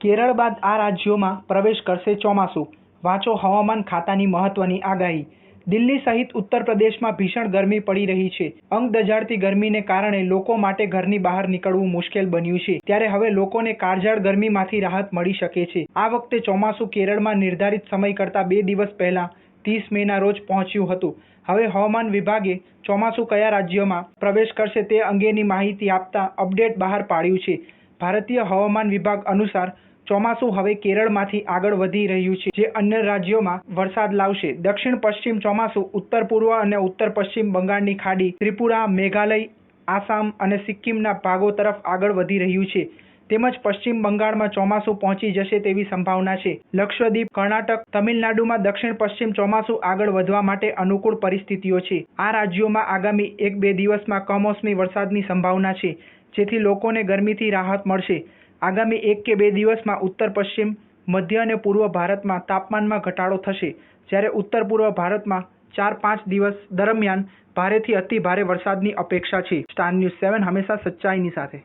કેરળ બાદ આ રાજ્યોમાં પ્રવેશ કરશે ચોમાસું. વાંચો હવામાન ખાતાની મહત્વની આગાહી. દિલ્હી સહિત ઉત્તર પ્રદેશમાં ભીષણ ગરમી પડી રહી છે. અંગ દઝાડતી ગરમીને કારણે લોકો માટે ઘરની બહાર નીકળવું મુશ્કેલ બન્યું છે. ત્યારે હવે લોકોને કાળઝાળ ગરમીમાંથી રાહત મળી શકે છે. આ વખતે ચોમાસું કેરળમાં નિર્ધારિત સમય કરતાં 2 દિવસ પહેલા 30 મેના રોજ પહોંચ્યું હતું. હવે હવામાન વિભાગે ચોમાસું કયા રાજ્યોમાં પ્રવેશ કરશે તે અંગેની માહિતી આપતા અપડેટ બહાર પાડ્યું છે. ભારતીય હવામાન વિભાગ અનુસાર ચોમાસું હવે કેરળમાંથી આગળ વધી રહ્યું છે, જે અન્ય રાજ્યોમાં વરસાદ લાવશે. દક્ષિણ પશ્ચિમ ચોમાસું ઉત્તર પૂર્વ અને ઉત્તર પશ્ચિમ બંગાળની ખાડી, ત્રિપુરા, મેઘાલય, આસામ અને સિક્કિમના ભાગો તરફ આગળ વધી રહ્યું છે. તેમજ પશ્ચિમ બંગાળમાં ચોમાસું પહોંચી જશે તેવી સંભાવના છે. લક્ષદ્વીપ, કર્ણાટક, તમિલનાડુમાં દક્ષિણ પશ્ચિમ ચોમાસું આગળ વધવા માટે અનુકૂળ પરિસ્થિતિઓ છે. આ રાજ્યોમાં આગામી 1-2 દિવસમાં કમોસમી વરસાદની સંભાવના છે, જેથી લોકોને ગરમીથી રાહત મળશે. આગામી 1 કે 2 દિવસમાં ઉત્તર પશ્ચિમ, મધ્ય અને પૂર્વ ભારતમાં તાપમાનમાં ઘટાડો થશે, જ્યારે ઉત્તર પૂર્વ ભારતમાં 4-5 દિવસ દરમિયાન ભારેથી અતિ ભારે વરસાદની અપેક્ષા છે. સ્ટાર ન્યૂઝ 7 હંમેશા સચ્ચાઈની સાથે.